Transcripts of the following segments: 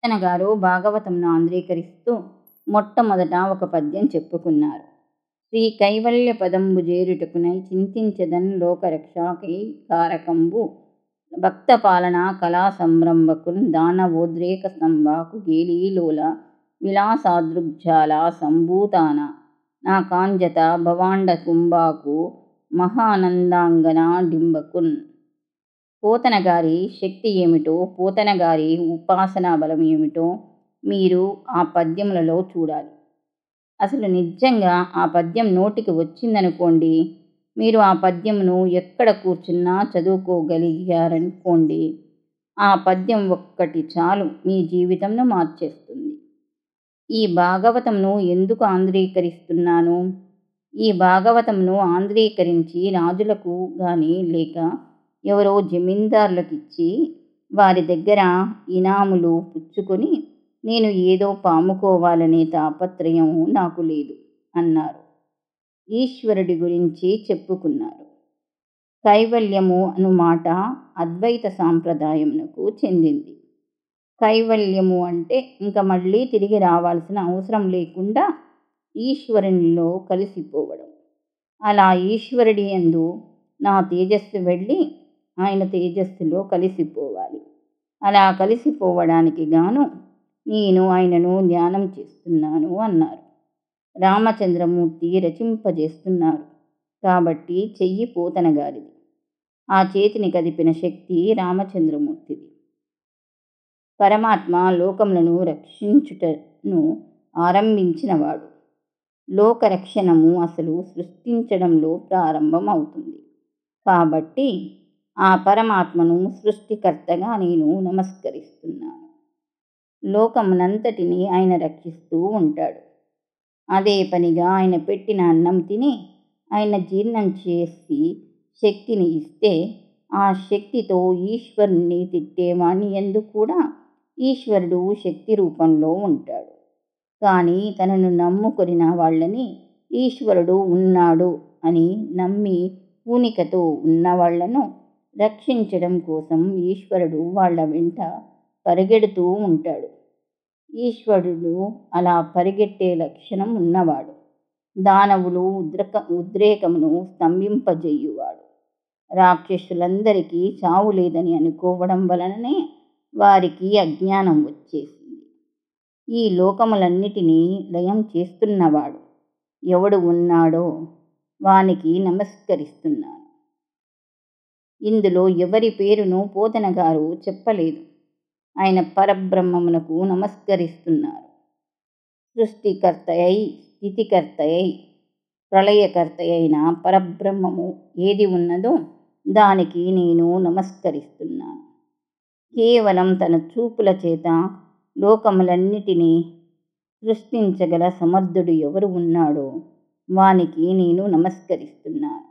పోతన గారు భాగవతంను ఆంధ్రీకరిస్తూ మొట్టమొదట ఒక పద్యం చెప్పుకున్నారు. శ్రీ కైవల్య పదంబు జేరుటకునై చింతించదన్ లోకరక్షాకై కారకంబు భక్త పాలన కళా సంరంభకున్ దానవోద్రేక స్తంభాకు గేలీలోల విలాసాదృగ్జాల సంభూతాన నా కాంజత భవాండ కుంభాకు మహానందాంగన డింబకున్. పోతన గారి శక్తి ఏమిటో, పోతన గారి ఉపాసనా బలం ఏమిటో మీరు ఆ పద్యములలో చూడాలి. అసలు నిజంగా ఆ పద్యం నోటికి వచ్చిందనుకోండి, మీరు ఆ పద్యమును ఎక్కడ కూర్చున్నా చదువుకోగలిగారనుకోండి, ఆ పద్యం ఒక్కటి చాలు మీ జీవితంను మార్చేస్తుంది. ఈ భాగవతంను ఎందుకు ఆంధ్రీకరిస్తున్నాను? ఈ భాగవతంను ఆంధ్రీకరించి రాజులకు గాని లేక ఎవరో జమీందారులకిచ్చి వారి దగ్గర ఇనాములు పుచ్చుకొని నేను ఏదో పాముకోవాలనే తాపత్రయం నాకు లేదు అన్నారు. ఈశ్వరుడి గురించి చెప్పుకున్నారు. కైవల్యము అను మాట అద్వైత సాంప్రదాయమునకు చెందింది. కైవల్యము అంటే ఇంక మళ్ళీ తిరిగి రావాల్సిన అవసరం లేకుండా ఈశ్వరునిలో కలిసిపోవడం. అలా ఈశ్వరుడి యందు నా తేజస్సు వెళ్ళి ఆయన తేజస్సులో కలిసిపోవాలి. అలా కలిసిపోవడానికి గాను నేను ఆయనను ధ్యానం చేస్తున్నాను అన్నారు. రామచంద్రమూర్తి రచింపజేస్తున్నారు కాబట్టి చెయ్యి పోతన గారిది. ఆ చేతిని కదిపిన శక్తి రామచంద్రమూర్తిది. పరమాత్మ లోకములను రక్షించుటను ఆరంభించినవాడు. లోకరక్షణము అసలు సృష్టించడంలో ప్రారంభం అవుతుంది. కాబట్టి ఆ పరమాత్మను సృష్టికర్తగా నేను నమస్కరిస్తున్నాను. లోకమునంతటిని ఆయన రక్షిస్తూ ఉంటాడు. అదే పనిగా ఆయన పెట్టిన అన్నం తిని ఆయన జీర్ణం చేసి శక్తిని ఇస్తే ఆ శక్తితో ఈశ్వరుణ్ణి తిట్టేవాణ్ణి యందు కూడా ఈశ్వరుడు శక్తి రూపంలో ఉంటాడు. కానీ తనను నమ్ముకొనిన వాళ్ళని ఈశ్వరుడు ఉన్నాడు అని నమ్మి పూనికతో ఉన్నవాళ్లను రక్షించడం కోసం ఈశ్వరుడు వాళ్ళ వెంట పరిగెడుతూ ఉంటాడు. ఈశ్వరుడు అలా పరిగెట్టే లక్షణం ఉన్నవాడు. దానవులు ఉద్రేకమును స్తంభింపజేయువాడు. రాక్షసులందరికీ చావు లేదని అనుకోవడం వలననే వారికి అజ్ఞానం వచ్చేసింది. ఈ లోకములన్నిటినీ లయం చేస్తున్నవాడు ఎవడు ఉన్నాడో వానికి నమస్కరిస్తున్నాను. ఇందులో ఎవరి పేరును పోతన గారు చెప్పలేదు. ఆయన పరబ్రహ్మమునకు నమస్కరిస్తున్నారు. సృష్టికర్తయై స్థితికర్తయై ప్రళయకర్తయైన పరబ్రహ్మము ఏది ఉన్నదో దానికి నేను నమస్కరిస్తున్నాను. కేవలం తన చూపుల చేత లోకములన్నిటినీ సృష్టించగల సమర్థుడు ఎవరు ఉన్నాడో వానికి నేను నమస్కరిస్తున్నాను.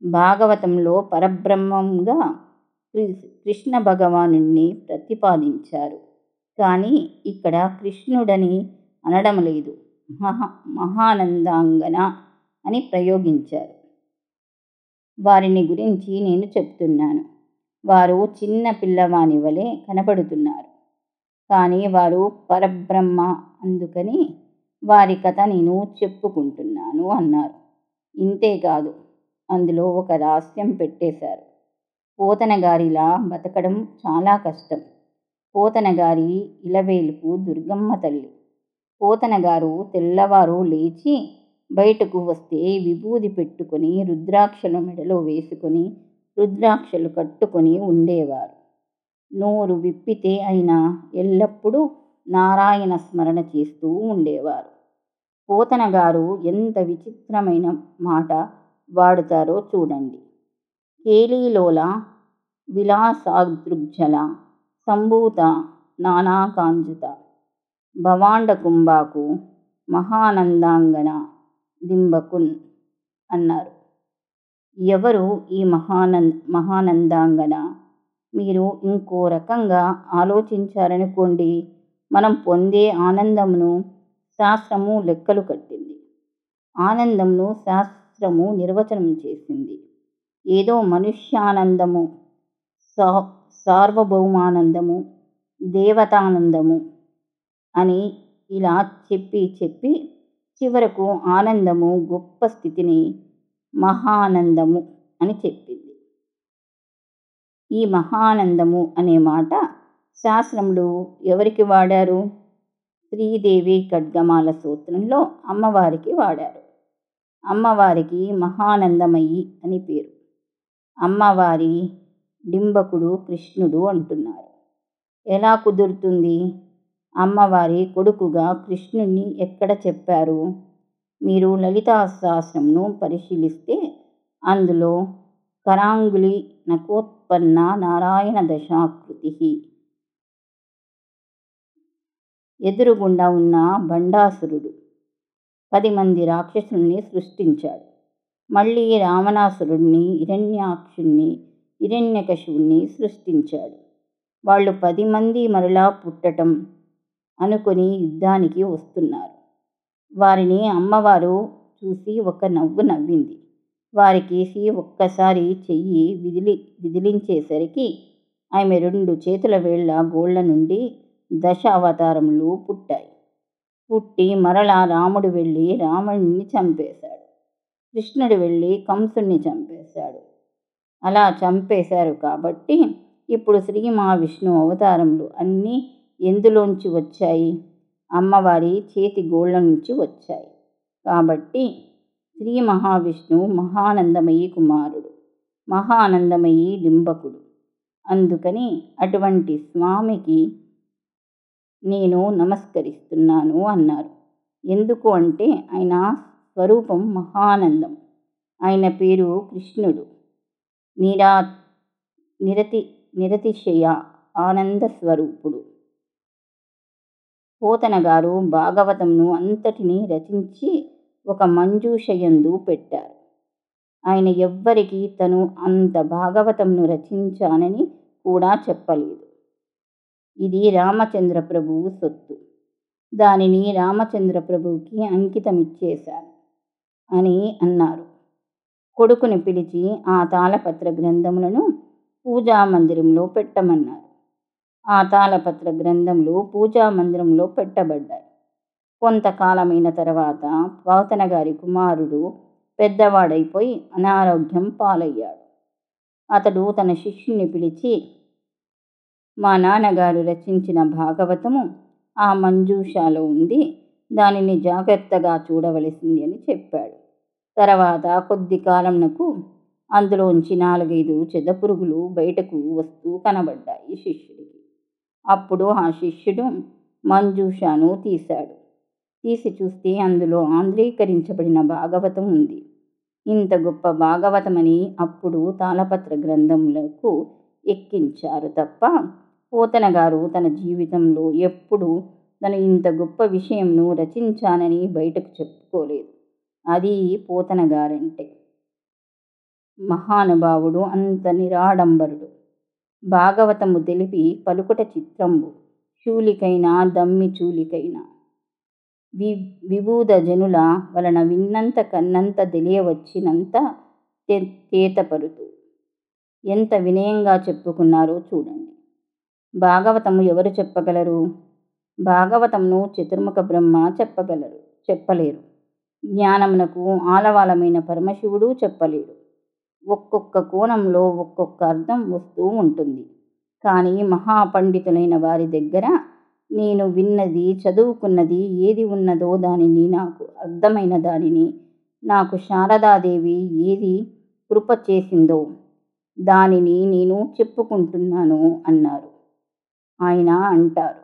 భాగవతంలో పరబ్రహ్మంగా కృష్ణ భగవానుణ్ణి ప్రతిపాదించారు. కానీ ఇక్కడ కృష్ణుడని అనడం లేదు, మహానందాంగన అని ప్రయోగించారు. వారిని గురించి నేను చెప్తున్నాను. వారు చిన్న పిల్లవాని వలె కనపడుతున్నారు. కానీ వారు పరబ్రహ్మ, అందుకని వారి కథ నేను చెప్పుకుంటున్నాను అన్నారు. ఇంతేకాదు, అందులో ఒక రహస్యం పెట్టేశారు. పోతన గారిలా బతకడం చాలా కష్టం. పోతన గారి ఇలవేలుపు దుర్గమ్మ తల్లి. పోతన గారు తెల్లవారు లేచి బయటకు వస్తే విభూది పెట్టుకొని రుద్రాక్షలు మెడలో వేసుకొని రుద్రాక్షలు కట్టుకొని ఉండేవారు. నోరు విప్పితే ఆయన ఎల్లప్పుడూ నారాయణ స్మరణ చేస్తూ ఉండేవారు. పోతన గారు ఎంత విచిత్రమైన మాట వాడుతారో చూడండి. కేలీలోల విలాసాదృగ్జల సంభూత నానాకాంజత భవాండ కుంభాకు మహానందాంగన దింబకున్ అన్నారు. ఎవరు ఈ మహానందాంగన? మీరు ఇంకో రకంగా ఆలోచించారనుకోండి, మనం పొందే ఆనందమును శాస్త్రము లెక్కలు కట్టింది. ఆనందంను శాస్త్రము నిర్వచనం చేసింది. ఏదో మనుష్యానందము, సార్వభౌమానందము, దేవతానందము అని ఇలా చెప్పి చెప్పి చివరకు ఆనందము గొప్ప స్థితిని మహానందము అని చెప్పింది. ఈ మహానందము అనే మాట శాస్త్రంలో ఎవరికి వాడారు? శ్రీదేవి ఖడ్గమాల సూత్రంలో అమ్మవారికి వాడారు. అమ్మవారికి మహానందమయ్యి అని పేరు. అమ్మవారి డింబకుడు కృష్ణుడు అంటున్నారు. ఎలా కుదురుతుంది? అమ్మవారి కొడుకుగా కృష్ణుణ్ణి ఎక్కడ చెప్పారు? మీరు లలితా సహస్రంను పరిశీలిస్తే అందులో కరాంగులి నకోత్పన్న నారాయణ దశాకృతి ఎదురుగుండా ఉన్న బండాసురుడు 10 మంది రాక్షసుల్ని సృష్టించాడు. మళ్ళీ రావణాసురుణ్ణి, హిరణ్యాక్షుణ్ణి, హిరణ్యకశిపుణ్ణి సృష్టించాడు. వాళ్ళు 10 మంది మరలా పుట్టటం అనుకొని యుద్ధానికి వస్తున్నారు. వారిని అమ్మవారు చూసి ఒక నవ్వు నవ్వింది. వారికేసి ఒక్కసారి చెయ్యి విదిలించేసరికి ఆమె 2 చేతుల వేళ్ల గోళ్ల నుండి 10 అవతారములు పుట్టాయి. పుట్టి మరలా రాముడు వెళ్ళి రావణుణ్ణి చంపేశాడు. కృష్ణుడు వెళ్ళి కంసుణ్ణి చంపేశాడు. అలా చంపేశారు కాబట్టి ఇప్పుడు శ్రీ మహావిష్ణువు అవతారములు అన్నీ ఎందులోంచి వచ్చాయి? అమ్మవారి చేతి గోళ్ల నుంచి వచ్చాయి. కాబట్టి శ్రీ మహావిష్ణువు మహానందమయి కుమారుడు, మహానందమయి డింబకుడు. అందుకని అటువంటి స్వామికి నేను నమస్కరిస్తున్నాను అన్నారు. ఎందుకు అంటే ఆయన స్వరూపం మహానందం. ఆయన పేరు కృష్ణుడు. నిరతిశయ ఆనంద స్వరూపుడు. పోతన గారు భాగవతంను అంతటినీ రచించి ఒక మంజూషయందు పెట్టారు. ఆయన ఎవ్వరికీ తను అంత భాగవతంను రచించానని కూడా చెప్పలేదు. ఇది రామచంద్ర ప్రభువు సొత్తు. దానిని రామచంద్ర ప్రభువుకి అంకితమిచ్చేశాను అని అన్నారు. కొడుకుని పిలిచి ఆ తాళపత్ర గ్రంథములను పూజామందిరంలో పెట్టమన్నారు. ఆ తాళపత్ర గ్రంథములు పూజామందిరంలో పెట్టబడ్డాయి. కొంతకాలమైన తర్వాత పోతన గారి కుమారుడు పెద్దవాడైపోయి అనారోగ్యం పాలయ్యాడు. అతడు తన శిష్యుని పిలిచి, మా నాన్నగారు రచించిన భాగవతము ఆ మంజూషాలో ఉంది, దానిని జాగ్రత్తగా చూడవలసింది అని చెప్పాడు. తర్వాత కొద్ది కాలంనకు అందులోంచి 4-5 చెదపురుగులు బయటకు వస్తూ కనబడ్డాయి శిష్యుడికి. అప్పుడు ఆ శిష్యుడు మంజూషాను తీశాడు. తీసి చూస్తే అందులో ఆంధ్రీకరించబడిన భాగవతం ఉంది. ఇంత గొప్ప భాగవతమని అప్పుడు తాళపత్ర గ్రంథములకు ఎక్కించారు తప్ప పోతన గారు తన జీవితంలో ఎప్పుడూ తను ఇంత గొప్ప విషయంను రచించానని బయటకు చెప్పుకోలేదు. అది పోతన గారంటే. మహానుభావుడు అంత నిరాడంబరుడు. భాగవతము తెలిపి పలుకుట చిత్రంబు. శూలికైనా దమ్మి చూలికైనా విభూద జనుల వలన విన్నంత కన్నంత తెలియవచ్చినంత తేతపరుతూ ఎంత వినయంగా చెప్పుకున్నారో చూడండి. భాగవతము ఎవరు చెప్పగలరు? భాగవతమును చతుర్ముఖ బ్రహ్మ చెప్పలేరు. జ్ఞానమునకు ఆలవాలమైన పరమశివుడు చెప్పలేడు. ఒక్కొక్క కోణంలో ఒక్కొక్క అర్థం వస్తూ ఉంటుంది. కానీ మహాపండితులైన వారి దగ్గర నేను విన్నది, చదువుకున్నది ఏది ఉన్నదో దానిని, నాకు అర్థమైన దానిని, నాకు శారదాదేవి ఏది కృప చేసిందో దానిని నేను చెప్పుకుంటున్నాను అన్నారు. ఆయన అంటారు,